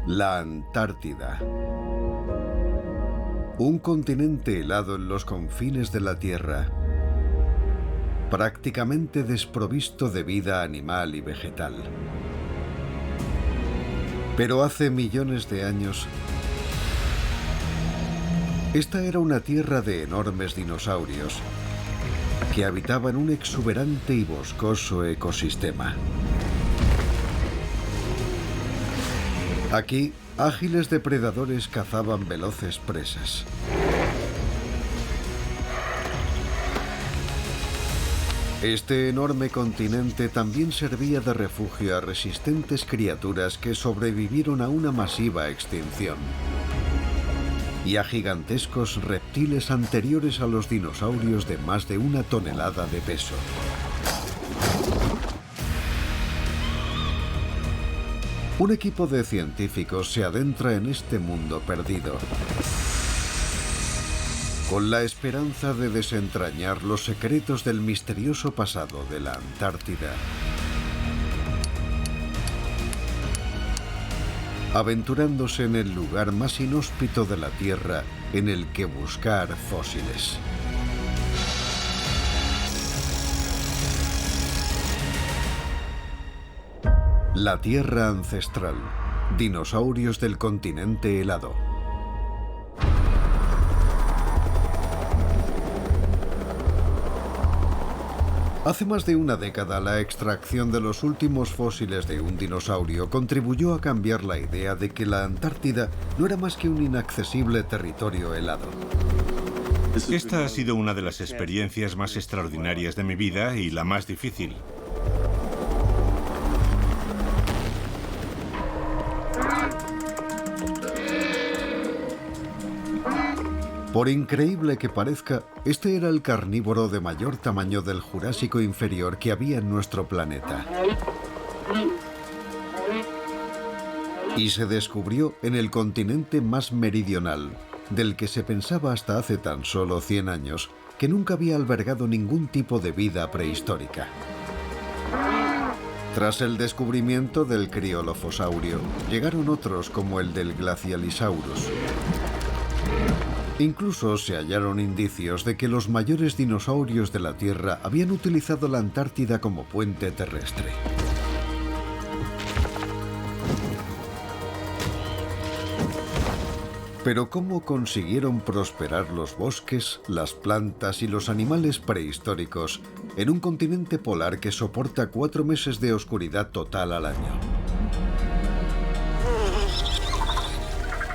La Antártida. Un continente helado en los confines de la Tierra, prácticamente desprovisto de vida animal y vegetal. Pero hace millones de años, esta era una tierra de enormes dinosaurios que habitaban un exuberante y boscoso ecosistema. Aquí, ágiles depredadores cazaban veloces presas. Este enorme continente también servía de refugio a resistentes criaturas que sobrevivieron a una masiva extinción y a gigantescos reptiles anteriores a los dinosaurios de más de 1 tonelada de peso. Un equipo de científicos se adentra en este mundo perdido, con la esperanza de desentrañar los secretos del misterioso pasado de la Antártida, aventurándose en el lugar más inhóspito de la Tierra en el que buscar fósiles. La Tierra ancestral. Dinosaurios del continente helado. Hace más de 1 década, la extracción de los últimos fósiles de un dinosaurio contribuyó a cambiar la idea de que la Antártida no era más que un inaccesible territorio helado. Esta ha sido una de las experiencias más extraordinarias de mi vida y la más difícil. Por increíble que parezca, este era el carnívoro de mayor tamaño del Jurásico inferior que había en nuestro planeta. Y se descubrió en el continente más meridional, del que se pensaba hasta hace tan solo 100 años que nunca había albergado ningún tipo de vida prehistórica. Tras el descubrimiento del criolofosaurio, llegaron otros como el del glacialisaurus. Incluso se hallaron indicios de que los mayores dinosaurios de la Tierra habían utilizado la Antártida como puente terrestre. Pero ¿cómo consiguieron prosperar los bosques, las plantas y los animales prehistóricos en un continente polar que soporta 4 meses de oscuridad total al año?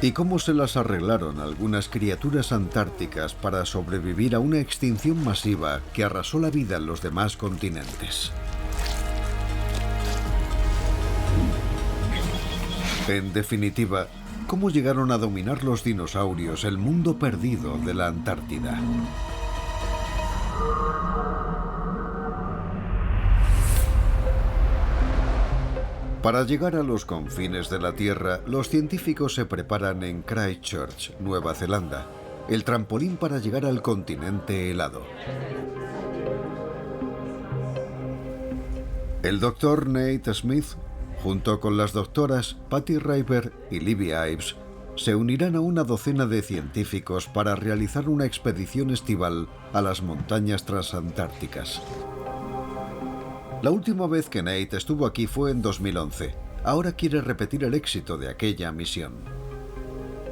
¿Y cómo se las arreglaron algunas criaturas antárticas para sobrevivir a una extinción masiva que arrasó la vida en los demás continentes? En definitiva, ¿cómo llegaron a dominar los dinosaurios el mundo perdido de la Antártida? Para llegar a los confines de la Tierra, los científicos se preparan en Christchurch, Nueva Zelanda, el trampolín para llegar al continente helado. El doctor Nate Smith, junto con las doctoras Patty Reiber y Libby Ives, se unirán a una docena de científicos para realizar una expedición estival a las montañas transantárticas. La última vez que Nate estuvo aquí fue en 2011. Ahora quiere repetir el éxito de aquella misión.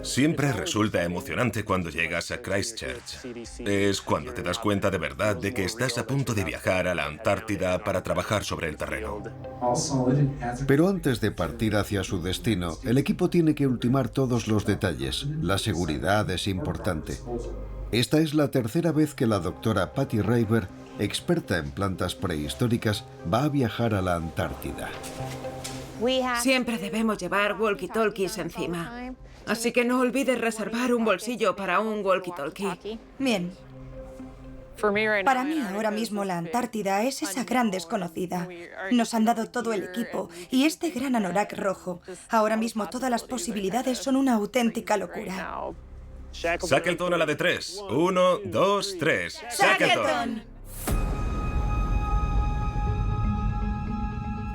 Siempre resulta emocionante cuando llegas a Christchurch. Es cuando te das cuenta de verdad de que estás a punto de viajar a la Antártida para trabajar sobre el terreno. Pero antes de partir hacia su destino, el equipo tiene que ultimar todos los detalles. La seguridad es importante. Esta es la 3ª vez que la doctora Patty Reiber, experta en plantas prehistóricas, va a viajar a la Antártida. Siempre debemos llevar walkie-talkies encima. Así que no olvides reservar un bolsillo para un walkie-talkie. Bien. Para mí ahora mismo la Antártida es esa gran desconocida. Nos han dado todo el equipo y este gran anorak rojo. Ahora mismo todas las posibilidades son una auténtica locura. Shackleton a la de 3. 1, 2, 3. ¡Shackleton!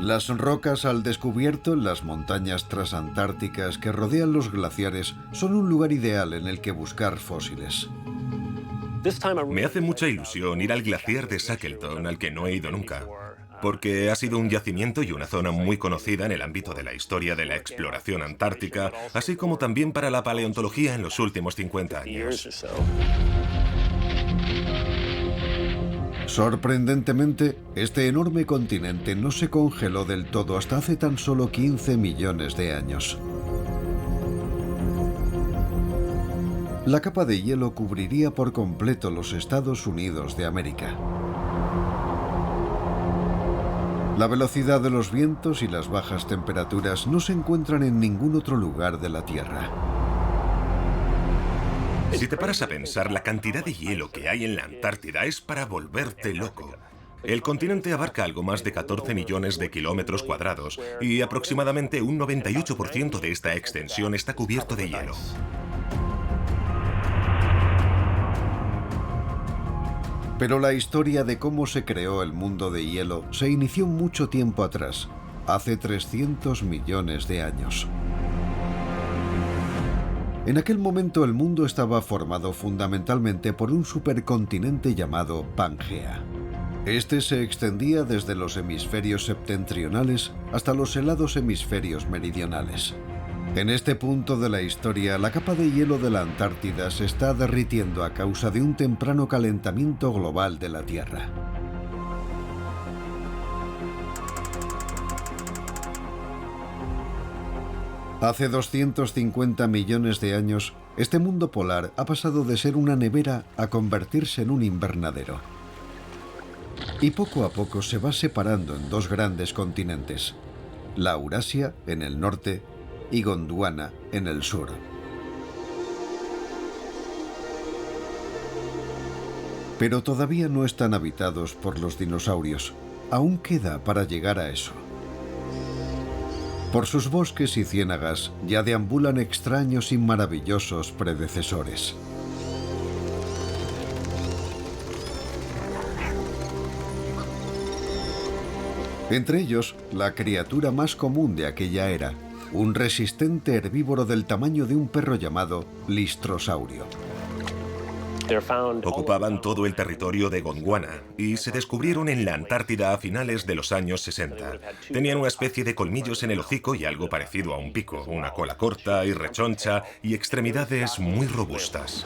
Las rocas al descubierto en las montañas transantárticas que rodean los glaciares son un lugar ideal en el que buscar fósiles. Me hace mucha ilusión ir al glaciar de Shackleton, al que no he ido nunca, porque ha sido un yacimiento y una zona muy conocida en el ámbito de la historia de la exploración antártica, así como también para la paleontología en los últimos 50 años. Sorprendentemente, este enorme continente no se congeló del todo hasta hace tan solo 15 millones de años. La capa de hielo cubriría por completo los Estados Unidos de América. La velocidad de los vientos y las bajas temperaturas no se encuentran en ningún otro lugar de la Tierra. Si te paras a pensar, la cantidad de hielo que hay en la Antártida es para volverte loco. El continente abarca algo más de 14 millones de kilómetros cuadrados y aproximadamente un 98% de esta extensión está cubierto de hielo. Pero la historia de cómo se creó el mundo de hielo se inició mucho tiempo atrás, hace 300 millones de años. En aquel momento el mundo estaba formado fundamentalmente por un supercontinente llamado Pangea. Este se extendía desde los hemisferios septentrionales hasta los helados hemisferios meridionales. En este punto de la historia, la capa de hielo de la Antártida se está derritiendo a causa de un temprano calentamiento global de la Tierra. Hace 250 millones de años, este mundo polar ha pasado de ser una nevera a convertirse en un invernadero. Y poco a poco se va separando en dos grandes continentes, la Eurasia en el norte y Gondwana en el sur. Pero todavía no están habitados por los dinosaurios. Aún queda para llegar a eso. Por sus bosques y ciénagas ya deambulan extraños y maravillosos predecesores. Entre ellos, la criatura más común de aquella era, un resistente herbívoro del tamaño de un perro llamado listrosaurio. Ocupaban todo el territorio de Gondwana y se descubrieron en la Antártida a finales de los años 60. Tenían una especie de colmillos en el hocico y algo parecido a un pico, una cola corta y rechoncha y extremidades muy robustas.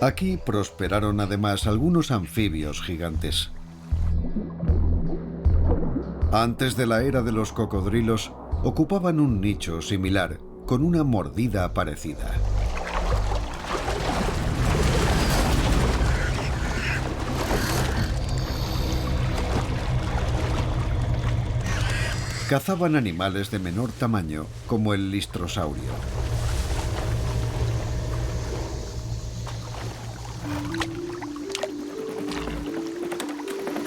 Aquí prosperaron además algunos anfibios gigantes. Antes de la era de los cocodrilos, ocupaban un nicho similar, con una mordida parecida. Cazaban animales de menor tamaño, como el listrosaurio.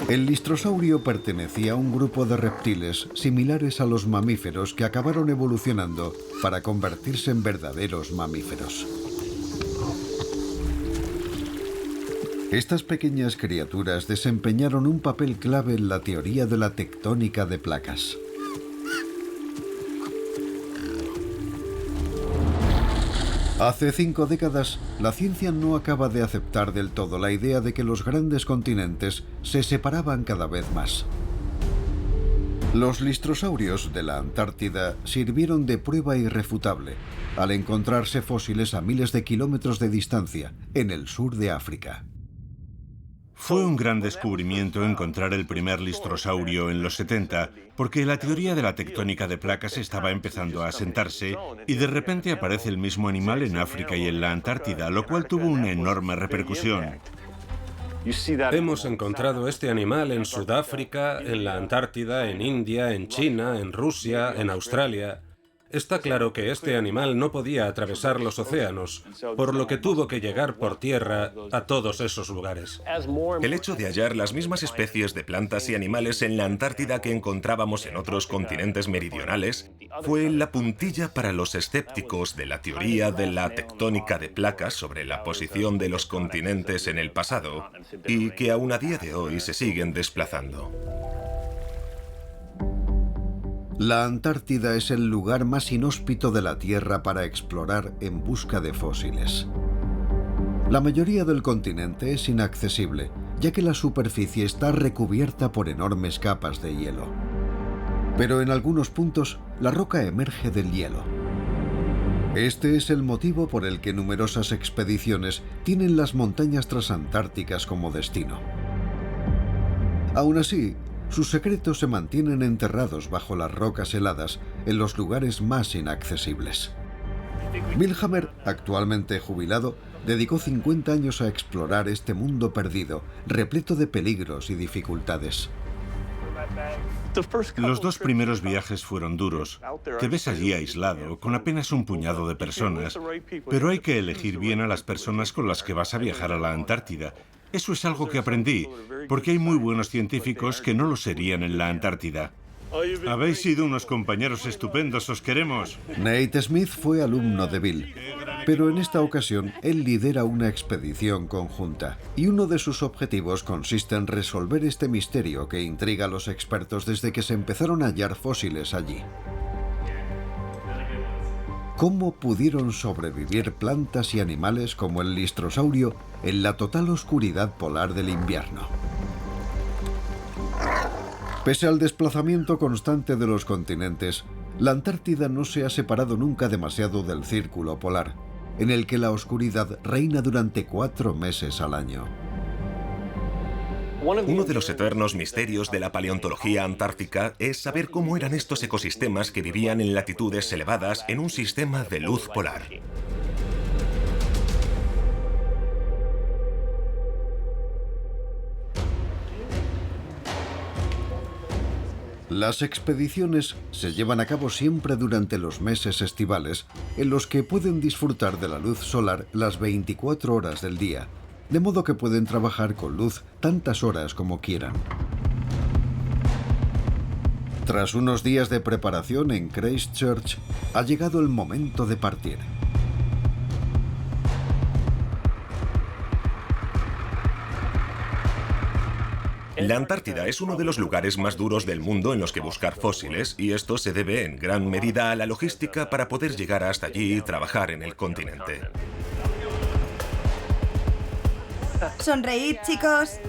El listrosaurio pertenecía a un grupo de reptiles similares a los mamíferos que acabaron evolucionando para convertirse en verdaderos mamíferos. Estas pequeñas criaturas desempeñaron un papel clave en la teoría de la tectónica de placas. Hace 5 décadas, la ciencia no acaba de aceptar del todo la idea de que los grandes continentes se separaban cada vez más. Los listrosaurios de la Antártida sirvieron de prueba irrefutable al encontrarse fósiles a miles de kilómetros de distancia, en el sur de África. Fue un gran descubrimiento encontrar el primer listrosaurio en los 70, porque la teoría de la tectónica de placas estaba empezando a asentarse y de repente aparece el mismo animal en África y en la Antártida, lo cual tuvo una enorme repercusión. Hemos encontrado este animal en Sudáfrica, en la Antártida, en India, en China, en Rusia, en Australia. Está claro que este animal no podía atravesar los océanos, por lo que tuvo que llegar por tierra a todos esos lugares. El hecho de hallar las mismas especies de plantas y animales en la Antártida que encontrábamos en otros continentes meridionales fue la puntilla para los escépticos de la teoría de la tectónica de placas sobre la posición de los continentes en el pasado y que aún a día de hoy se siguen desplazando. La Antártida es el lugar más inhóspito de la Tierra para explorar en busca de fósiles. La mayoría del continente es inaccesible, ya que la superficie está recubierta por enormes capas de hielo. Pero en algunos puntos, la roca emerge del hielo. Este es el motivo por el que numerosas expediciones tienen las montañas transantárticas como destino. Aún así, sus secretos se mantienen enterrados bajo las rocas heladas en los lugares más inaccesibles. Bill Hammer, actualmente jubilado, dedicó 50 años a explorar este mundo perdido, repleto de peligros y dificultades. Los 2 primeros viajes fueron duros. Te ves allí aislado, con apenas un puñado de personas, pero hay que elegir bien a las personas con las que vas a viajar a la Antártida. Eso es algo que aprendí, porque hay muy buenos científicos que no lo serían en la Antártida. Habéis sido unos compañeros estupendos, os queremos. Nate Smith fue alumno de Bill, pero en esta ocasión él lidera una expedición conjunta, y uno de sus objetivos consiste en resolver este misterio que intriga a los expertos desde que se empezaron a hallar fósiles allí. ¿Cómo pudieron sobrevivir plantas y animales como el listrosaurio en la total oscuridad polar del invierno? Pese al desplazamiento constante de los continentes, la Antártida no se ha separado nunca demasiado del círculo polar, en el que la oscuridad reina durante 4 meses al año. Uno de los eternos misterios de la paleontología antártica es saber cómo eran estos ecosistemas que vivían en latitudes elevadas en un sistema de luz polar. Las expediciones se llevan a cabo siempre durante los meses estivales, en los que pueden disfrutar de la luz solar las 24 horas del día, de modo que pueden trabajar con luz tantas horas como quieran. Tras unos días de preparación en Christchurch, ha llegado el momento de partir. La Antártida es uno de los lugares más duros del mundo en los que buscar fósiles, y esto se debe en gran medida a la logística para poder llegar hasta allí y trabajar en el continente. Sonreíd, chicos.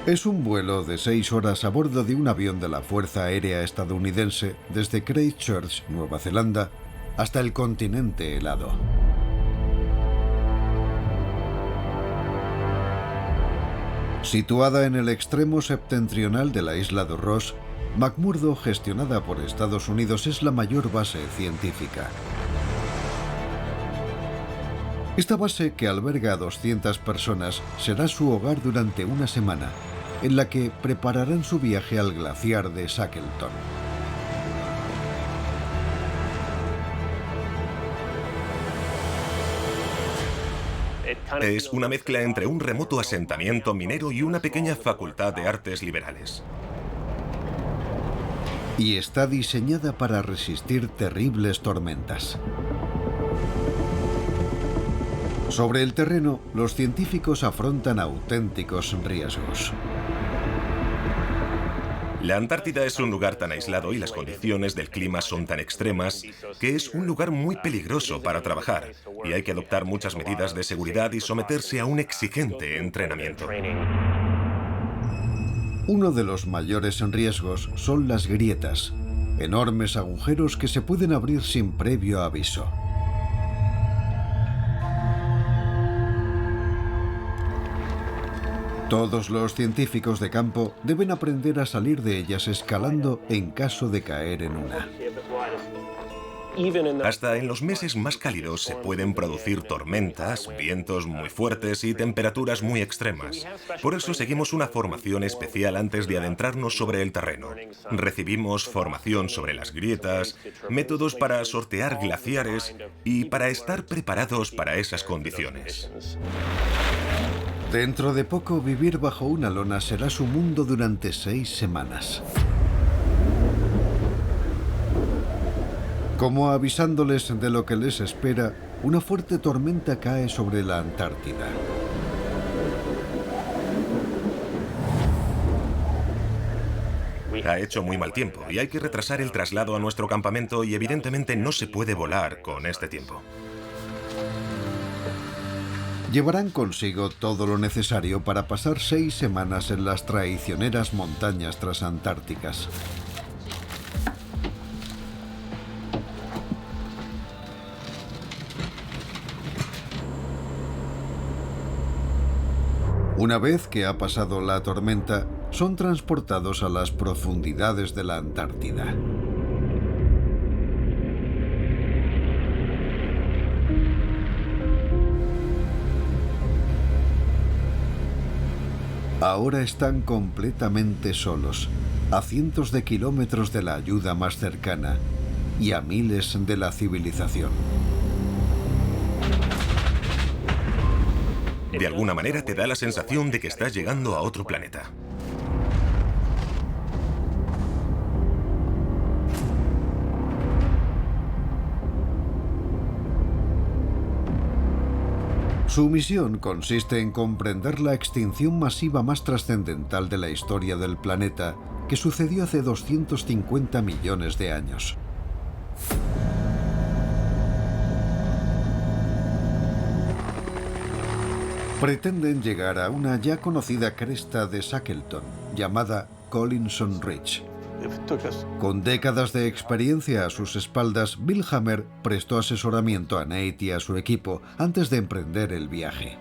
Es un vuelo de 6 horas a bordo de un avión de la Fuerza Aérea estadounidense desde Christchurch, Nueva Zelanda, hasta el continente helado. Situada en el extremo septentrional de la isla de Ross, McMurdo, gestionada por Estados Unidos, es la mayor base científica. Esta base, que alberga a 200 personas, será su hogar durante una semana, en la que prepararán su viaje al glaciar de Shackleton. Es una mezcla entre un remoto asentamiento minero y una pequeña facultad de artes liberales. Y está diseñada para resistir terribles tormentas. Sobre el terreno, los científicos afrontan auténticos riesgos. La Antártida es un lugar tan aislado y las condiciones del clima son tan extremas que es un lugar muy peligroso para trabajar y hay que adoptar muchas medidas de seguridad y someterse a un exigente entrenamiento. Uno de los mayores riesgos son las grietas, enormes agujeros que se pueden abrir sin previo aviso. Todos los científicos de campo deben aprender a salir de ellas escalando en caso de caer en una. Hasta en los meses más cálidos se pueden producir tormentas, vientos muy fuertes y temperaturas muy extremas. Por eso seguimos una formación especial antes de adentrarnos sobre el terreno. Recibimos formación sobre las grietas, métodos para sortear glaciares y para estar preparados para esas condiciones. Dentro de poco, vivir bajo una lona será su mundo durante 6 semanas. Como avisándoles de lo que les espera, una fuerte tormenta cae sobre la Antártida. Ha hecho muy mal tiempo y hay que retrasar el traslado a nuestro campamento y evidentemente no se puede volar con este tiempo. Llevarán consigo todo lo necesario para pasar 6 semanas en las traicioneras montañas transantárticas. Una vez que ha pasado la tormenta, son transportados a las profundidades de la Antártida. Ahora están completamente solos, a cientos de kilómetros de la ayuda más cercana y a miles de la civilización. De alguna manera te da la sensación de que estás llegando a otro planeta. Su misión consiste en comprender la extinción masiva más trascendental de la historia del planeta, que sucedió hace 250 millones de años. Pretenden llegar a una ya conocida cresta de Shackleton, llamada Collinson Ridge. Con décadas de experiencia a sus espaldas, Bill Hammer prestó asesoramiento a Nate y a su equipo antes de emprender el viaje.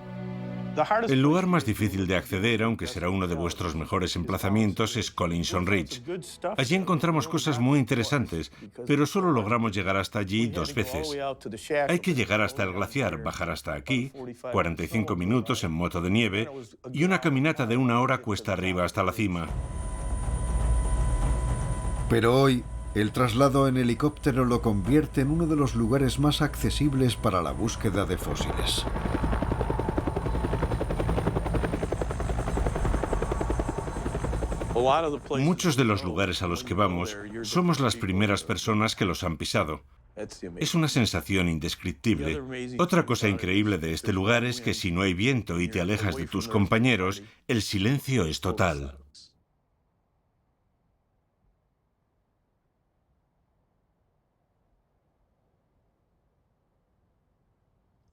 El lugar más difícil de acceder, aunque será uno de vuestros mejores emplazamientos, es Collinson Ridge. Allí encontramos cosas muy interesantes, pero solo logramos llegar hasta allí 2 veces. Hay que llegar hasta el glaciar, bajar hasta aquí, 45 minutos en moto de nieve y una caminata de 1 hora cuesta arriba hasta la cima. Pero hoy, el traslado en helicóptero lo convierte en uno de los lugares más accesibles para la búsqueda de fósiles. Muchos de los lugares a los que vamos somos las primeras personas que los han pisado. Es una sensación indescriptible. Otra cosa increíble de este lugar es que si no hay viento y te alejas de tus compañeros, el silencio es total.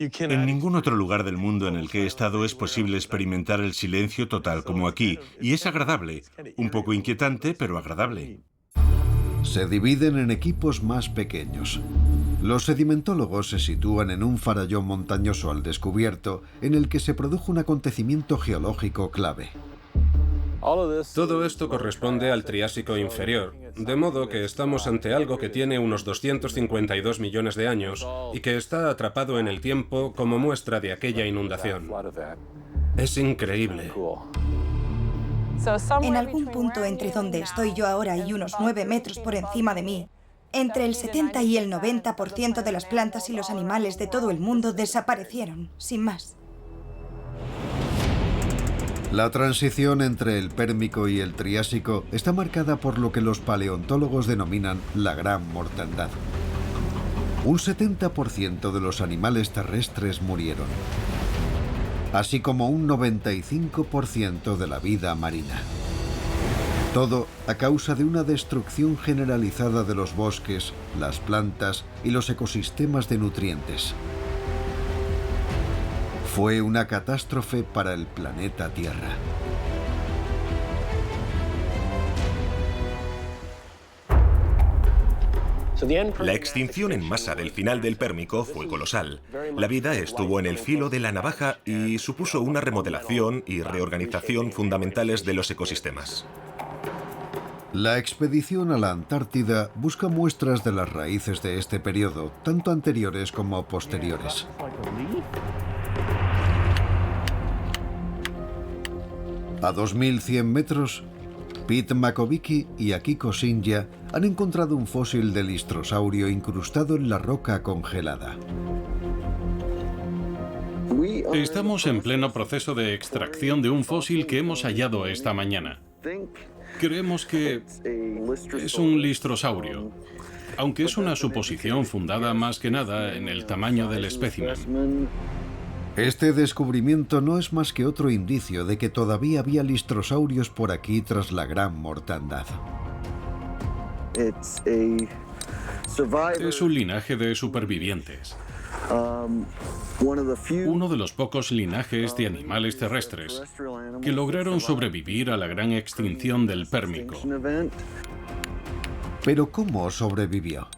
En ningún otro lugar del mundo en el que he estado es posible experimentar el silencio total como aquí, y es agradable, un poco inquietante, pero agradable. Se dividen en equipos más pequeños. Los sedimentólogos se sitúan en un farallón montañoso al descubierto en el que se produjo un acontecimiento geológico clave. Todo esto corresponde al Triásico inferior, de modo que estamos ante algo que tiene unos 252 millones de años y que está atrapado en el tiempo como muestra de aquella inundación. Es increíble. En algún punto entre donde estoy yo ahora y unos 9 metros por encima de mí, entre el 70 y el 90% de las plantas y los animales de todo el mundo desaparecieron, sin más. La transición entre el Pérmico y el Triásico está marcada por lo que los paleontólogos denominan la Gran Mortandad. Un 70% de los animales terrestres murieron, así como un 95% de la vida marina. Todo a causa de una destrucción generalizada de los bosques, las plantas y los ecosistemas de nutrientes. Fue una catástrofe para el planeta Tierra. La extinción en masa del final del Pérmico fue colosal. La vida estuvo en el filo de la navaja y supuso una remodelación y reorganización fundamentales de los ecosistemas. La expedición a la Antártida busca muestras de las raíces de este periodo, tanto anteriores como posteriores. A 2.100 metros, Pete Makovicki y Akiko Shinja han encontrado un fósil de listrosaurio incrustado en la roca congelada. Estamos en pleno proceso de extracción de un fósil que hemos hallado esta mañana. Creemos que es un listrosaurio, aunque es una suposición fundada más que nada en el tamaño del espécimen. Este descubrimiento no es más que otro indicio de que todavía había listrosaurios por aquí tras la gran mortandad. Es un linaje de supervivientes. Uno de los pocos linajes de animales terrestres que lograron sobrevivir a la gran extinción del Pérmico. Pero ¿cómo sobrevivió?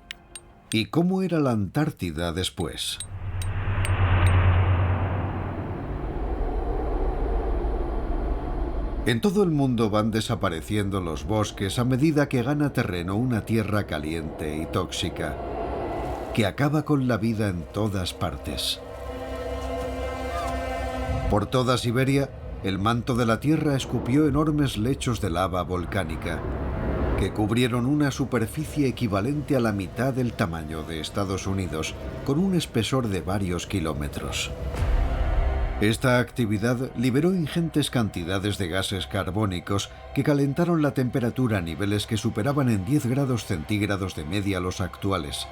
¿Y cómo era la Antártida después? En todo el mundo van desapareciendo los bosques a medida que gana terreno una tierra caliente y tóxica, que acaba con la vida en todas partes. Por toda Siberia, el manto de la Tierra escupió enormes lechos de lava volcánica, que cubrieron una superficie equivalente a la mitad del tamaño de Estados Unidos, con un espesor de varios kilómetros. Esta actividad liberó ingentes cantidades de gases carbónicos que calentaron la temperatura a niveles que superaban en 10 grados centígrados de media los actuales.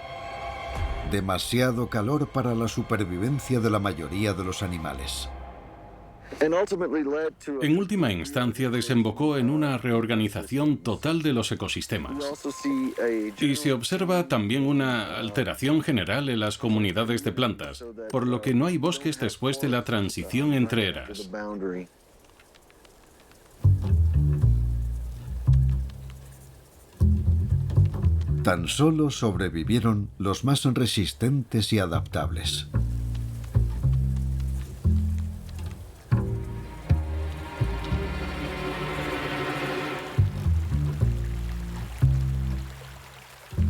Demasiado calor para la supervivencia de la mayoría de los animales. En última instancia, desembocó en una reorganización total de los ecosistemas. Y se observa también una alteración general en las comunidades de plantas, por lo que no hay bosques después de la transición entre eras. Tan solo sobrevivieron los más resistentes y adaptables.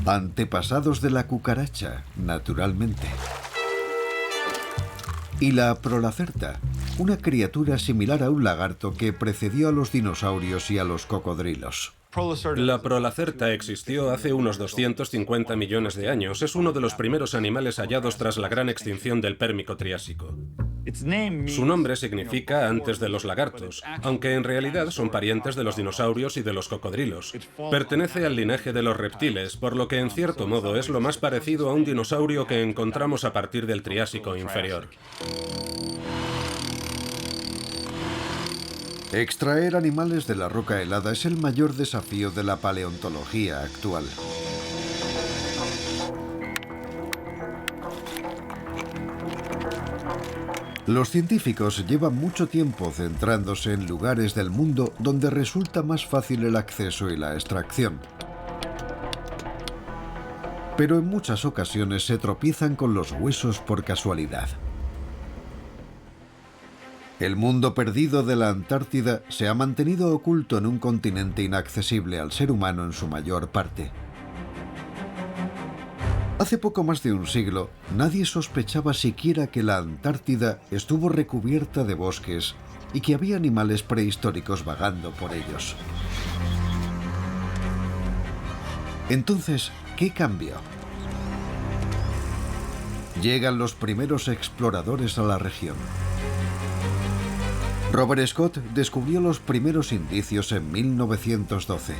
Antepasados de la cucaracha, naturalmente. Y la Prolacerta, una criatura similar a un lagarto que precedió a los dinosaurios y a los cocodrilos. La Prolacerta existió hace unos 250 millones de años. Es uno de los primeros animales hallados tras la gran extinción del Pérmico Triásico. Su nombre significa antes de los lagartos, aunque en realidad son parientes de los dinosaurios y de los cocodrilos. Pertenece al linaje de los reptiles, por lo que en cierto modo es lo más parecido a un dinosaurio que encontramos a partir del Triásico inferior. Extraer animales de la roca helada es el mayor desafío de la paleontología actual. Los científicos llevan mucho tiempo centrándose en lugares del mundo donde resulta más fácil el acceso y la extracción. Pero en muchas ocasiones se tropiezan con los huesos por casualidad. El mundo perdido de la Antártida se ha mantenido oculto en un continente inaccesible al ser humano en su mayor parte. Hace poco más de un siglo, nadie sospechaba siquiera que la Antártida estuvo recubierta de bosques y que había animales prehistóricos vagando por ellos. Entonces, ¿qué cambió? Llegan los primeros exploradores a la región. Robert Scott descubrió los primeros indicios en 1912.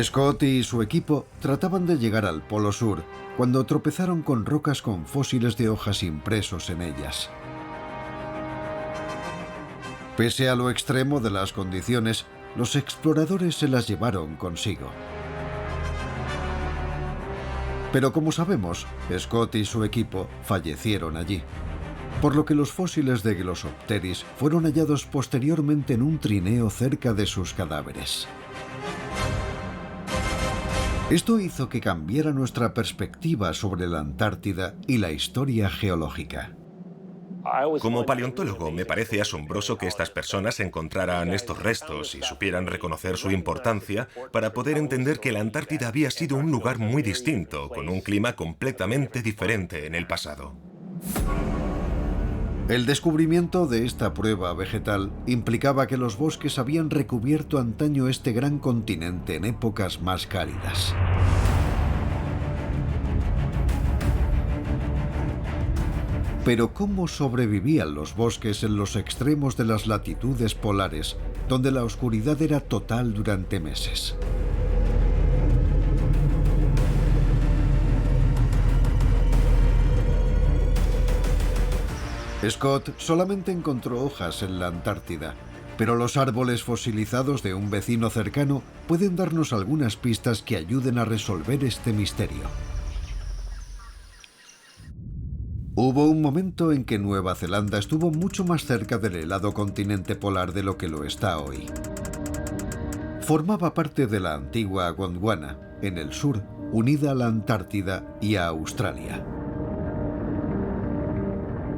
Scott y su equipo trataban de llegar al Polo Sur cuando tropezaron con rocas con fósiles de hojas impresos en ellas. Pese a lo extremo de las condiciones, los exploradores se las llevaron consigo. Pero como sabemos, Scott y su equipo fallecieron allí, por lo que los fósiles de Glossopteris fueron hallados posteriormente en un trineo cerca de sus cadáveres. Esto hizo que cambiara nuestra perspectiva sobre la Antártida y la historia geológica. Como paleontólogo, me parece asombroso que estas personas encontraran estos restos y supieran reconocer su importancia para poder entender que la Antártida había sido un lugar muy distinto, con un clima completamente diferente en el pasado. El descubrimiento de esta prueba vegetal implicaba que los bosques habían recubierto antaño este gran continente en épocas más cálidas. Pero ¿cómo sobrevivían los bosques en los extremos de las latitudes polares, donde la oscuridad era total durante meses? Scott solamente encontró hojas en la Antártida, pero los árboles fosilizados de un vecino cercano pueden darnos algunas pistas que ayuden a resolver este misterio. Hubo un momento en que Nueva Zelanda estuvo mucho más cerca del helado continente polar de lo que lo está hoy. Formaba parte de la antigua Gondwana, en el sur, unida a la Antártida y a Australia.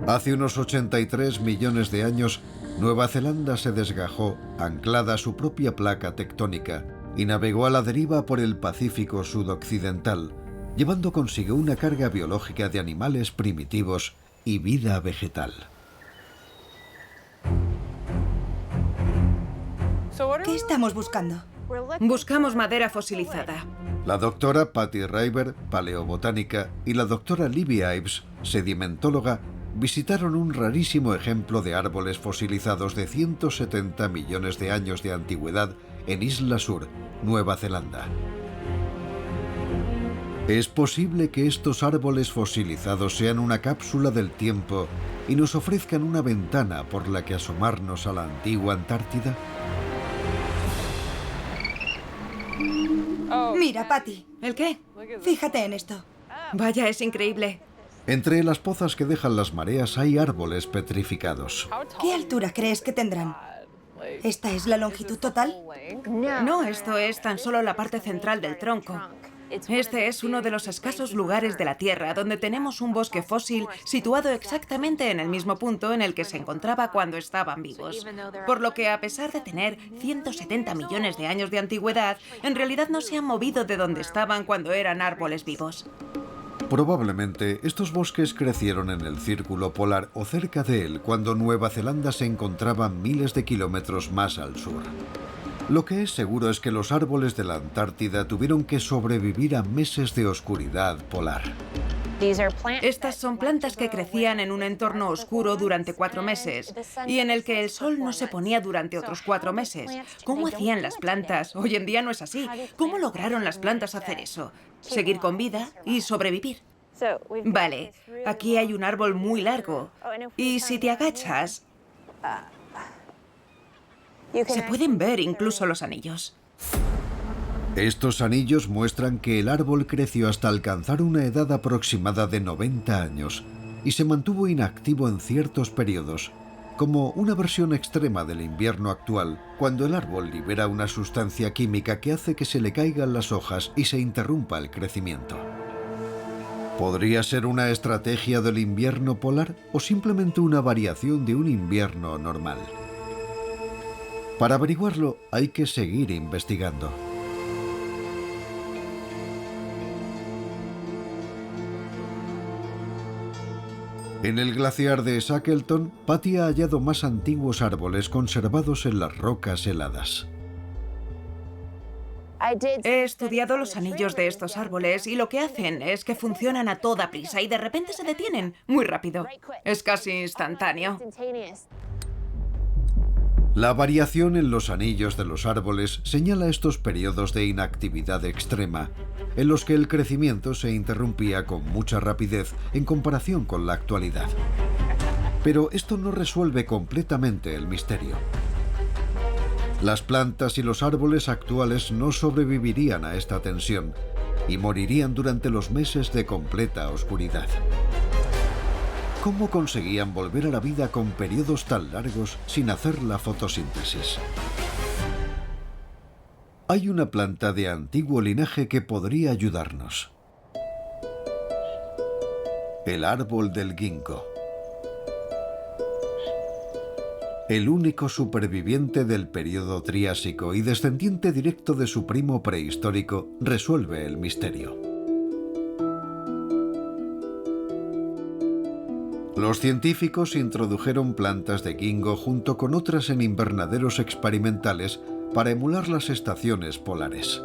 Hace unos 83 millones de años, Nueva Zelanda se desgajó, anclada a su propia placa tectónica, y navegó a la deriva por el Pacífico sudoccidental, llevando consigo una carga biológica de animales primitivos y vida vegetal. ¿Qué estamos buscando? Buscamos madera fosilizada. La doctora Patty Reiber, paleobotánica, y la doctora Libby Ives, sedimentóloga, visitaron un rarísimo ejemplo de árboles fosilizados de 170 millones de años de antigüedad en Isla Sur, Nueva Zelanda. ¿Es posible que estos árboles fosilizados sean una cápsula del tiempo y nos ofrezcan una ventana por la que asomarnos a la antigua Antártida? Mira, Patty. ¿El qué? Fíjate en esto. Vaya, es increíble. Entre las pozas que dejan las mareas hay árboles petrificados. ¿Qué altura crees que tendrán? ¿Esta es la longitud total? No, esto es tan solo la parte central del tronco. Este es uno de los escasos lugares de la Tierra donde tenemos un bosque fósil situado exactamente en el mismo punto en el que se encontraba cuando estaban vivos. Por lo que, a pesar de tener 170 millones de años de antigüedad, en realidad no se han movido de donde estaban cuando eran árboles vivos. Probablemente estos bosques crecieron en el círculo polar o cerca de él cuando Nueva Zelanda se encontraba miles de kilómetros más al sur. Lo que es seguro es que los árboles de la Antártida tuvieron que sobrevivir a meses de oscuridad polar. Estas son plantas que crecían en un entorno oscuro durante 4 meses y en el que el sol no se ponía durante otros 4 meses. ¿Cómo hacían las plantas? Hoy en día no es así. ¿Cómo lograron las plantas hacer eso? Seguir con vida y sobrevivir. Vale, aquí hay un árbol muy largo y si te agachas, se pueden ver incluso los anillos. Estos anillos muestran que el árbol creció hasta alcanzar una edad aproximada de 90 años y se mantuvo inactivo en ciertos periodos, como una versión extrema del invierno actual, cuando el árbol libera una sustancia química que hace que se le caigan las hojas y se interrumpa el crecimiento. ¿Podría ser una estrategia del invierno polar o simplemente una variación de un invierno normal? Para averiguarlo, hay que seguir investigando. En el glaciar de Shackleton, Patty ha hallado más antiguos árboles conservados en las rocas heladas. He estudiado los anillos de estos árboles y lo que hacen es que funcionan a toda prisa y de repente se detienen muy rápido. Es casi instantáneo. La variación en los anillos de los árboles señala estos periodos de inactividad extrema, en los que el crecimiento se interrumpía con mucha rapidez en comparación con la actualidad. Pero esto no resuelve completamente el misterio. Las plantas y los árboles actuales no sobrevivirían a esta tensión y morirían durante los meses de completa oscuridad. ¿Cómo conseguían volver a la vida con periodos tan largos sin hacer la fotosíntesis? Hay una planta de antiguo linaje que podría ayudarnos. El árbol del ginkgo. El único superviviente del período Triásico y descendiente directo de su primo prehistórico, resuelve el misterio. Los científicos introdujeron plantas de ginkgo junto con otras en invernaderos experimentales para emular las estaciones polares.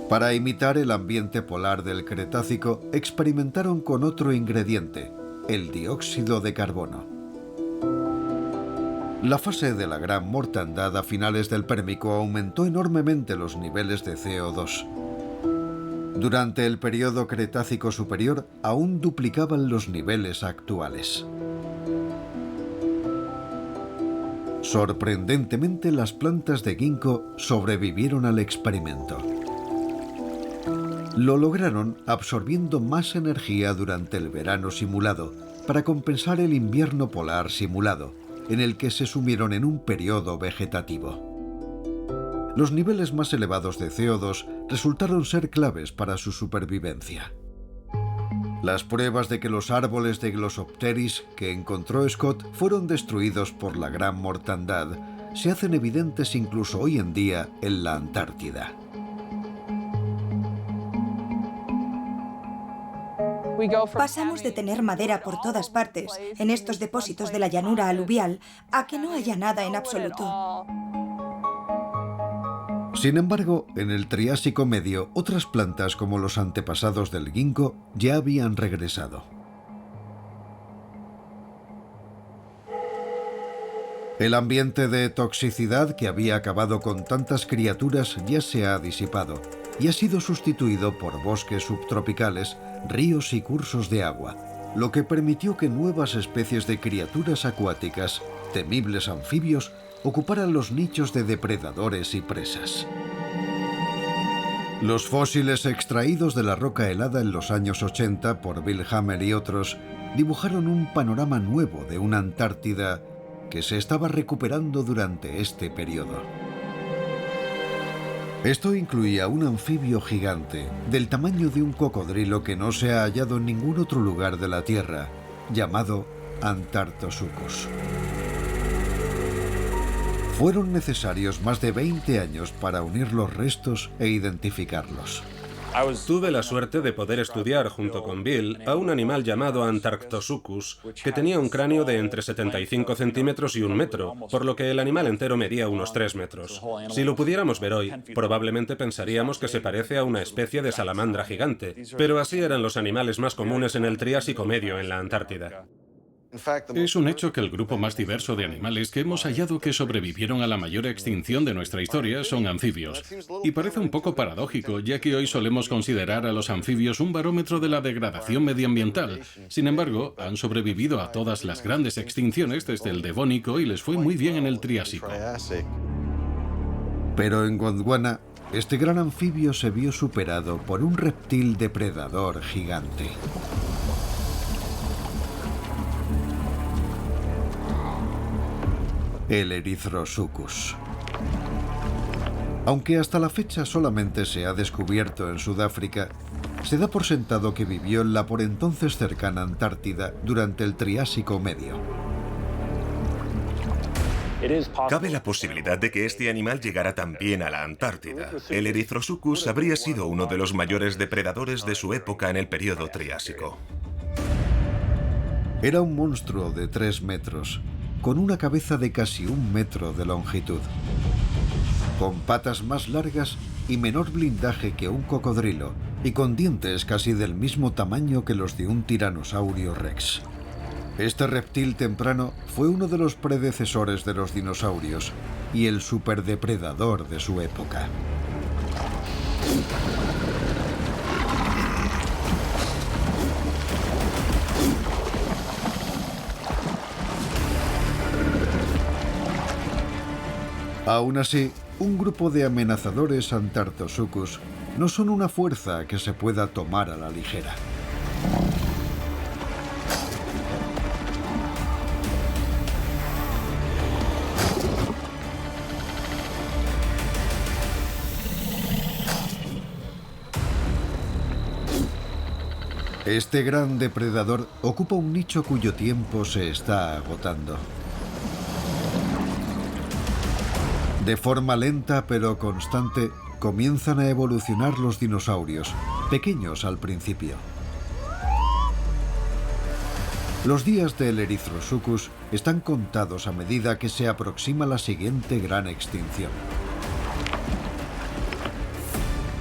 Para imitar el ambiente polar del Cretácico, experimentaron con otro ingrediente, el dióxido de carbono. La fase de la gran mortandad a finales del Pérmico aumentó enormemente los niveles de CO2. Durante el período Cretácico superior aún duplicaban los niveles actuales. Sorprendentemente, las plantas de ginkgo sobrevivieron al experimento. Lo lograron absorbiendo más energía durante el verano simulado para compensar el invierno polar simulado, en el que se sumieron en un periodo vegetativo. Los niveles más elevados de CO2 resultaron ser claves para su supervivencia. Las pruebas de que los árboles de Glossopteris que encontró Scott fueron destruidos por la gran mortandad se hacen evidentes incluso hoy en día en la Antártida. Pasamos de tener madera por todas partes, en estos depósitos de la llanura aluvial, a que no haya nada en absoluto. Sin embargo, en el Triásico medio, otras plantas como los antepasados del ginkgo ya habían regresado. El ambiente de toxicidad que había acabado con tantas criaturas ya se ha disipado y ha sido sustituido por bosques subtropicales, ríos y cursos de agua, lo que permitió que nuevas especies de criaturas acuáticas, temibles anfibios, ocuparan los nichos de depredadores y presas. Los fósiles extraídos de la roca helada en los años 80 por Bill Hammer y otros dibujaron un panorama nuevo de una Antártida que se estaba recuperando durante este periodo. Esto incluía un anfibio gigante, del tamaño de un cocodrilo que no se ha hallado en ningún otro lugar de la Tierra, llamado Antarctosuchus. Fueron necesarios más de 20 años para unir los restos e identificarlos. Tuve la suerte de poder estudiar junto con Bill a un animal llamado Antarctosuchus, que tenía un cráneo de entre 75 centímetros y 1 metro, por lo que el animal entero medía unos 3 metros. Si lo pudiéramos ver hoy, probablemente pensaríamos que se parece a una especie de salamandra gigante, pero así eran los animales más comunes en el Triásico medio en la Antártida. Es un hecho que el grupo más diverso de animales que hemos hallado que sobrevivieron a la mayor extinción de nuestra historia son anfibios. Y parece un poco paradójico, ya que hoy solemos considerar a los anfibios un barómetro de la degradación medioambiental. Sin embargo, han sobrevivido a todas las grandes extinciones desde el Devónico y les fue muy bien en el Triásico. Pero en Gondwana, este gran anfibio se vio superado por un reptil depredador gigante. El Erythrosuchus. Aunque hasta la fecha solamente se ha descubierto en Sudáfrica, se da por sentado que vivió en la por entonces cercana Antártida durante el Triásico medio. Cabe la posibilidad de que este animal llegara también a la Antártida. El Erythrosuchus habría sido uno de los mayores depredadores de su época en el período Triásico. Era un monstruo de 3 metros, con una cabeza de casi 1 metro de longitud, con patas más largas y menor blindaje que un cocodrilo, y con dientes casi del mismo tamaño que los de un tiranosaurio rex. Este reptil temprano fue uno de los predecesores de los dinosaurios y el superdepredador de su época. Aún así, un grupo de amenazadores Antarctosuchus no son una fuerza que se pueda tomar a la ligera. Este gran depredador ocupa un nicho cuyo tiempo se está agotando. De forma lenta pero constante, comienzan a evolucionar los dinosaurios, pequeños al principio. Los días del Erythrosuchus están contados a medida que se aproxima la siguiente gran extinción.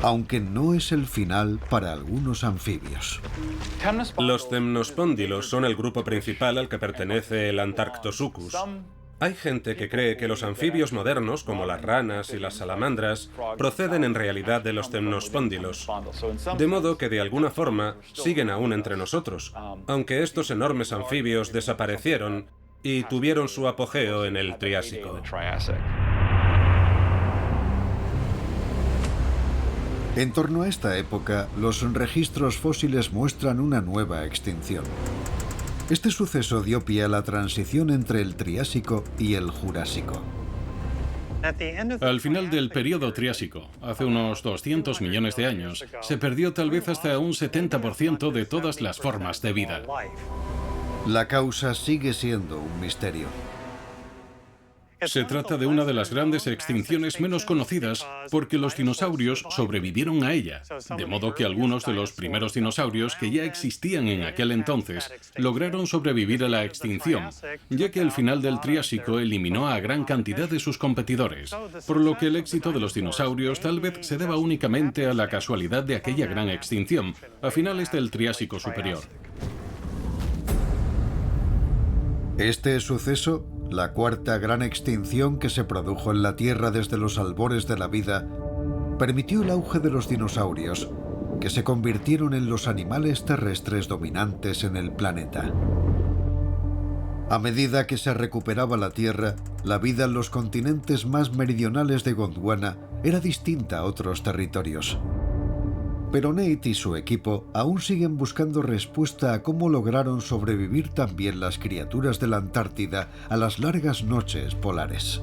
Aunque no es el final para algunos anfibios. Los temnospóndilos son el grupo principal al que pertenece el Antarctosuchus. Hay gente que cree que los anfibios modernos, como las ranas y las salamandras, proceden en realidad de los temnospóndilos, de modo que de alguna forma siguen aún entre nosotros, aunque estos enormes anfibios desaparecieron y tuvieron su apogeo en el Triásico. En torno a esta época, los registros fósiles muestran una nueva extinción. Este suceso dio pie a la transición entre el Triásico y el Jurásico. Al final del período Triásico, hace unos 200 millones de años, se perdió tal vez hasta un 70% de todas las formas de vida. La causa sigue siendo un misterio. Se trata de una de las grandes extinciones menos conocidas porque los dinosaurios sobrevivieron a ella, de modo que algunos de los primeros dinosaurios que ya existían en aquel entonces lograron sobrevivir a la extinción, ya que el final del Triásico eliminó a gran cantidad de sus competidores, por lo que el éxito de los dinosaurios tal vez se deba únicamente a la casualidad de aquella gran extinción, a finales del Triásico superior. Este suceso, la cuarta gran extinción que se produjo en la Tierra desde los albores de la vida, permitió el auge de los dinosaurios, que se convirtieron en los animales terrestres dominantes en el planeta. A medida que se recuperaba la Tierra, la vida en los continentes más meridionales de Gondwana era distinta a otros territorios. Pero Nate y su equipo aún siguen buscando respuesta a cómo lograron sobrevivir también las criaturas de la Antártida a las largas noches polares.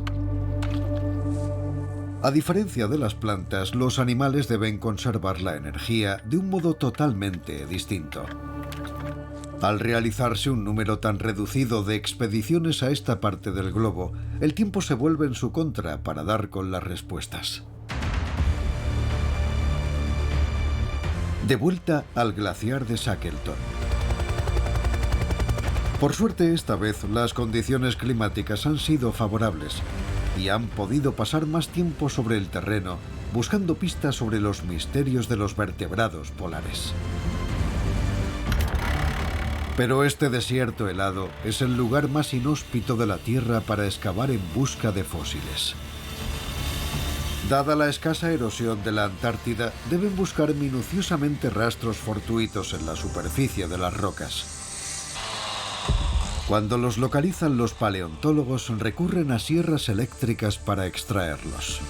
A diferencia de las plantas, los animales deben conservar la energía de un modo totalmente distinto. Al realizarse un número tan reducido de expediciones a esta parte del globo, el tiempo se vuelve en su contra para dar con las respuestas. De vuelta al glaciar de Shackleton. Por suerte, esta vez las condiciones climáticas han sido favorables y han podido pasar más tiempo sobre el terreno buscando pistas sobre los misterios de los vertebrados polares. Pero este desierto helado es el lugar más inhóspito de la Tierra para excavar en busca de fósiles. Dada la escasa erosión de la Antártida, deben buscar minuciosamente rastros fortuitos en la superficie de las rocas. Cuando los localizan, los paleontólogos recurren a sierras eléctricas para extraerlos.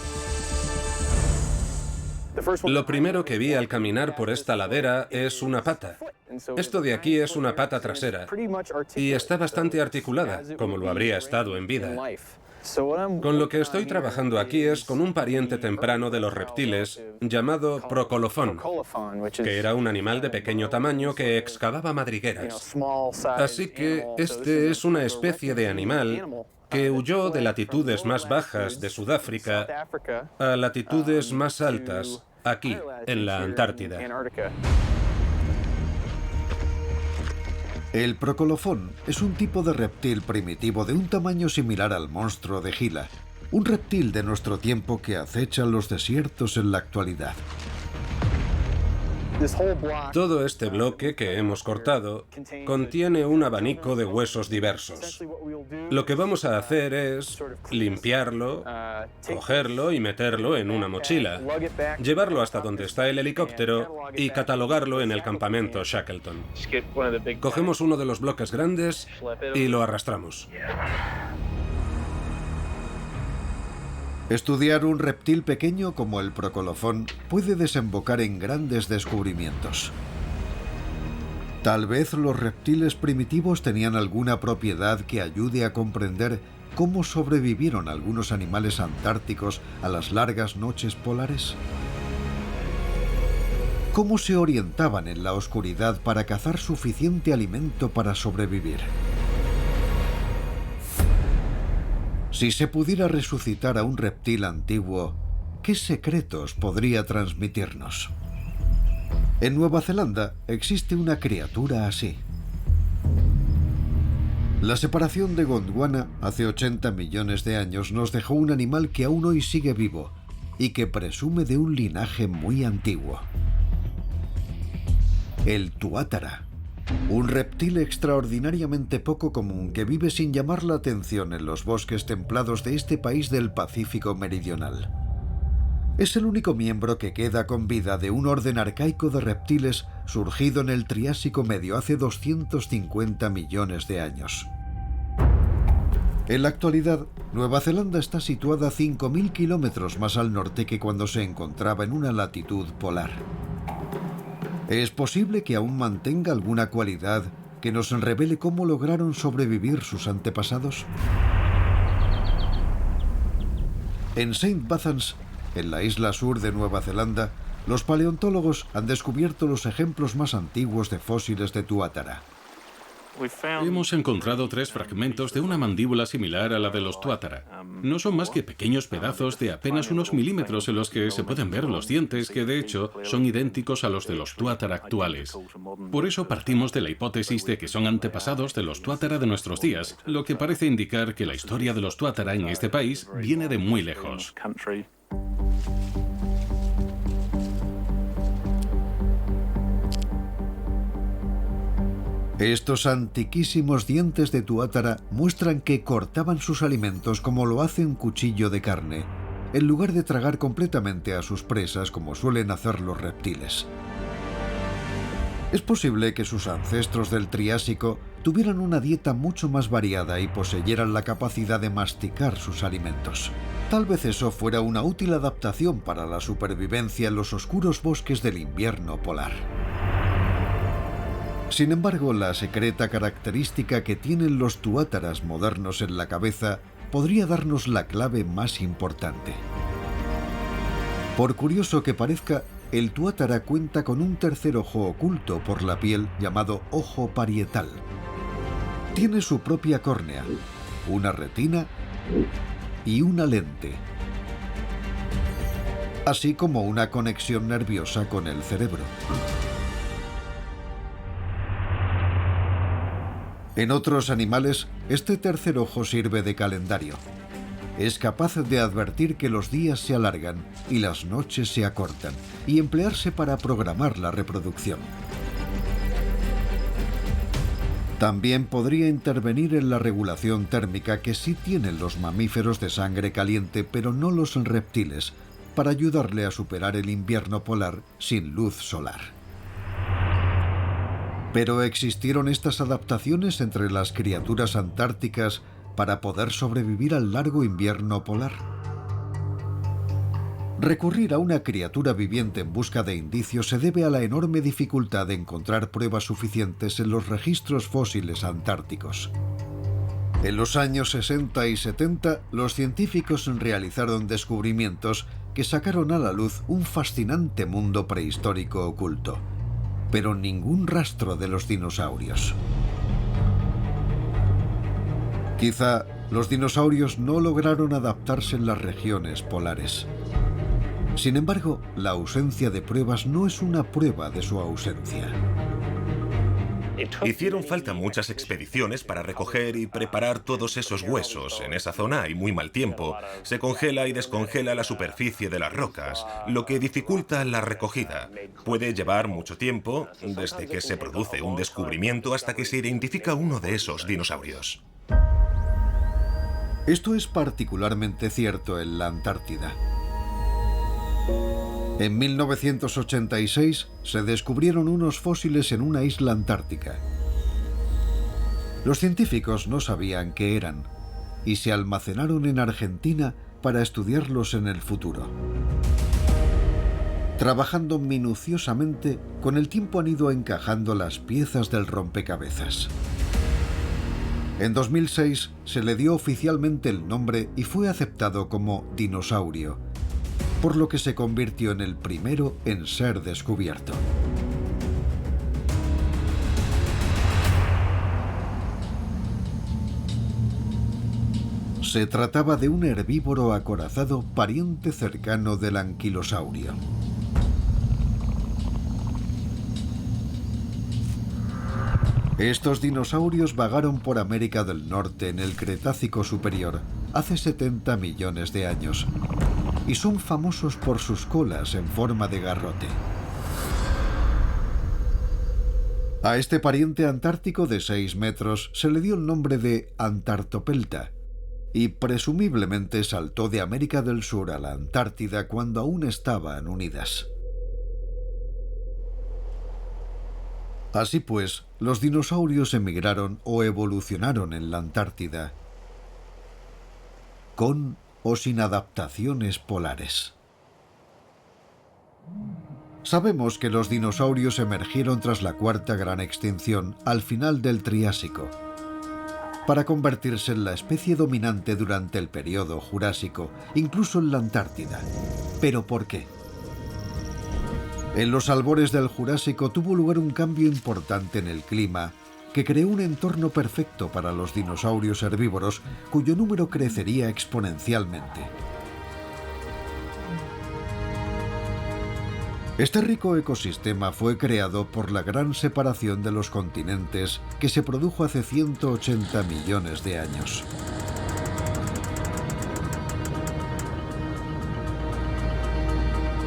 Lo primero que vi al caminar por esta ladera es una pata. Esto de aquí es una pata trasera y está bastante articulada, como lo habría estado en vida. Con lo que estoy trabajando aquí es con un pariente temprano de los reptiles llamado Procolofón, que era un animal de pequeño tamaño que excavaba madrigueras. Así que este es una especie de animal que huyó de latitudes más bajas de Sudáfrica a latitudes más altas aquí, en la Antártida. El procolofón es un tipo de reptil primitivo de un tamaño similar al monstruo de Gila, un reptil de nuestro tiempo que acecha los desiertos en la actualidad. Todo este bloque que hemos cortado contiene un abanico de huesos diversos. Lo que vamos a hacer es limpiarlo, cogerlo y meterlo en una mochila, llevarlo hasta donde está el helicóptero y catalogarlo en el campamento Shackleton. Cogemos uno de los bloques grandes y lo arrastramos. Estudiar un reptil pequeño como el procolofón puede desembocar en grandes descubrimientos. Tal vez los reptiles primitivos tenían alguna propiedad que ayude a comprender cómo sobrevivieron algunos animales antárticos a las largas noches polares. ¿Cómo se orientaban en la oscuridad para cazar suficiente alimento para sobrevivir? Si se pudiera resucitar a un reptil antiguo, ¿qué secretos podría transmitirnos? En Nueva Zelanda existe una criatura así. La separación de Gondwana hace 80 millones de años nos dejó un animal que aún hoy sigue vivo y que presume de un linaje muy antiguo. El tuátara, un reptil extraordinariamente poco común que vive sin llamar la atención en los bosques templados de este país del Pacífico meridional. Es el único miembro que queda con vida de un orden arcaico de reptiles surgido en el Triásico Medio hace 250 millones de años. En la actualidad, Nueva Zelanda está situada 5.000 kilómetros más al norte que cuando se encontraba en una latitud polar. ¿Es posible que aún mantenga alguna cualidad que nos revele cómo lograron sobrevivir sus antepasados? En St. Bathans, en la isla sur de Nueva Zelanda, los paleontólogos han descubierto los ejemplos más antiguos de fósiles de tuátara. Hemos encontrado 3 fragmentos de una mandíbula similar a la de los tuátara. No son más que pequeños pedazos de apenas unos milímetros en los que se pueden ver los dientes, que de hecho son idénticos a los de los tuátara actuales. Por eso partimos de la hipótesis de que son antepasados de los tuátara de nuestros días, lo que parece indicar que la historia de los tuátara en este país viene de muy lejos. Estos antiquísimos dientes de tuátara muestran que cortaban sus alimentos como lo hace un cuchillo de carne, en lugar de tragar completamente a sus presas como suelen hacer los reptiles. Es posible que sus ancestros del Triásico tuvieran una dieta mucho más variada y poseyeran la capacidad de masticar sus alimentos. Tal vez eso fuera una útil adaptación para la supervivencia en los oscuros bosques del invierno polar. Sin embargo, la secreta característica que tienen los tuátaras modernos en la cabeza podría darnos la clave más importante. Por curioso que parezca, el tuátara cuenta con un tercer ojo oculto por la piel llamado ojo parietal. Tiene su propia córnea, una retina y una lente, así como una conexión nerviosa con el cerebro. En otros animales, este tercer ojo sirve de calendario. Es capaz de advertir que los días se alargan y las noches se acortan, y emplearse para programar la reproducción. También podría intervenir en la regulación térmica que sí tienen los mamíferos de sangre caliente, pero no los reptiles, para ayudarle a superar el invierno polar sin luz solar. Pero ¿existieron estas adaptaciones entre las criaturas antárticas para poder sobrevivir al largo invierno polar? Recurrir a una criatura viviente en busca de indicios se debe a la enorme dificultad de encontrar pruebas suficientes en los registros fósiles antárticos. En los años 60 y 70, los científicos realizaron descubrimientos que sacaron a la luz un fascinante mundo prehistórico oculto, pero ningún rastro de los dinosaurios. Quizá los dinosaurios no lograron adaptarse en las regiones polares. Sin embargo, la ausencia de pruebas no es una prueba de su ausencia. Hicieron falta muchas expediciones para recoger y preparar todos esos huesos. En esa zona hay muy mal tiempo. Se congela y descongela la superficie de las rocas, lo que dificulta la recogida. Puede llevar mucho tiempo, desde que se produce un descubrimiento hasta que se identifica uno de esos dinosaurios. Esto es particularmente cierto en la Antártida. En 1986 se descubrieron unos fósiles en una isla antártica. Los científicos no sabían qué eran y se almacenaron en Argentina para estudiarlos en el futuro. Trabajando minuciosamente, con el tiempo han ido encajando las piezas del rompecabezas. En 2006 se le dio oficialmente el nombre y fue aceptado como dinosaurio. por lo que se convirtió en el primero en ser descubierto. Se trataba de un herbívoro acorazado pariente cercano del anquilosaurio. Estos dinosaurios vagaron por América del Norte en el Cretácico Superior hace 70 millones de años y son famosos por sus colas en forma de garrote. A este pariente antártico de 6 metros se le dio el nombre de Antartopelta y presumiblemente saltó de América del Sur a la Antártida cuando aún estaban unidas. Así pues, los dinosaurios emigraron o evolucionaron en la Antártida, con o sin adaptaciones polares. Sabemos que los dinosaurios emergieron tras la cuarta gran extinción al final del Triásico, para convertirse en la especie dominante durante el periodo Jurásico, incluso en la Antártida. ¿Pero por qué? En los albores del Jurásico tuvo lugar un cambio importante en el clima que creó un entorno perfecto para los dinosaurios herbívoros, cuyo número crecería exponencialmente. Este rico ecosistema fue creado por la gran separación de los continentes que se produjo hace 180 millones de años.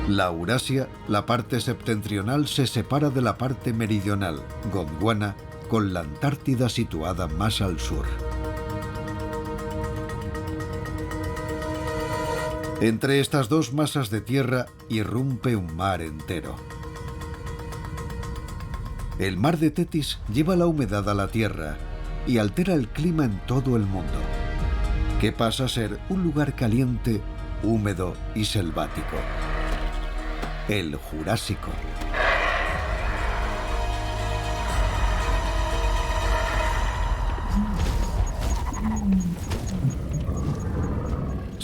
La Eurasia, la parte septentrional, se separa de la parte meridional, Gondwana, con la Antártida situada más al sur. Entre estas dos masas de tierra irrumpe un mar entero. El mar de Tetis lleva la humedad a la tierra y altera el clima en todo el mundo, que pasa a ser un lugar caliente, húmedo y selvático. El Jurásico.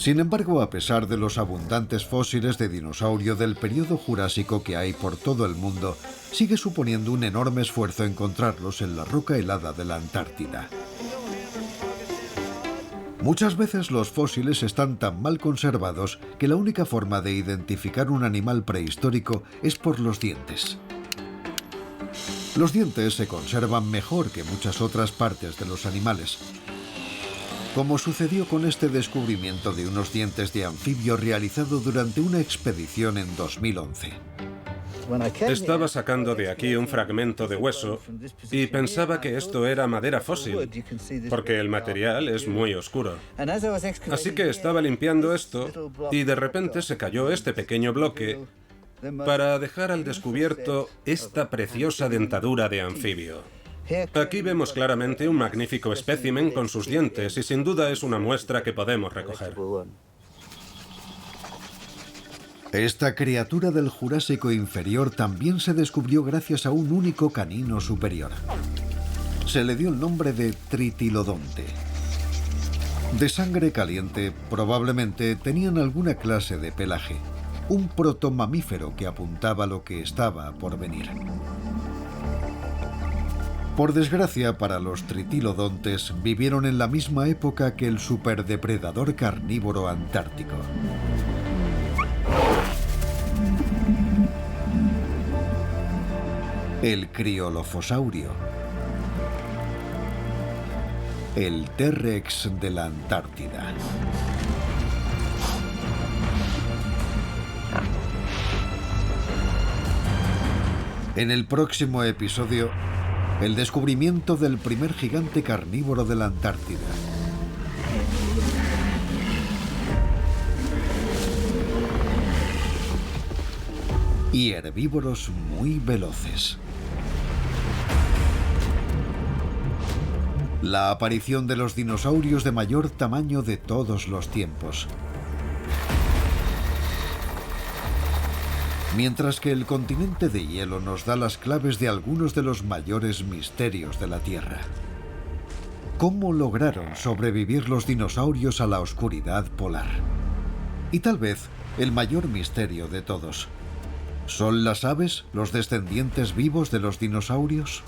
Sin embargo, a pesar de los abundantes fósiles de dinosaurio del periodo Jurásico que hay por todo el mundo, sigue suponiendo un enorme esfuerzo encontrarlos en la roca helada de la Antártida. Muchas veces los fósiles están tan mal conservados que la única forma de identificar un animal prehistórico es por los dientes. Los dientes se conservan mejor que muchas otras partes de los animales, como sucedió con este descubrimiento de unos dientes de anfibio realizado durante una expedición en 2011. Estaba sacando de aquí un fragmento de hueso y pensaba que esto era madera fósil, porque el material es muy oscuro. Así que estaba limpiando esto y de repente se cayó este pequeño bloque para dejar al descubierto esta preciosa dentadura de anfibio. Aquí vemos claramente un magnífico espécimen con sus dientes y sin duda es una muestra que podemos recoger. Esta criatura del Jurásico inferior también se descubrió gracias a un único canino superior. Se le dio el nombre de Tritilodonte. De sangre caliente, probablemente tenían alguna clase de pelaje, un protomamífero que apuntaba a lo que estaba por venir. Por desgracia para los tritilodontes, vivieron en la misma época que el superdepredador carnívoro antártico. El criolofosaurio. El T-Rex de la Antártida. En el próximo episodio, el descubrimiento del primer gigante carnívoro de la Antártida. Y herbívoros muy veloces. La aparición de los dinosaurios de mayor tamaño de todos los tiempos. Mientras que el continente de hielo nos da las claves de algunos de los mayores misterios de la Tierra. ¿Cómo lograron sobrevivir los dinosaurios a la oscuridad polar? Y tal vez el mayor misterio de todos. ¿Son las aves los descendientes vivos de los dinosaurios?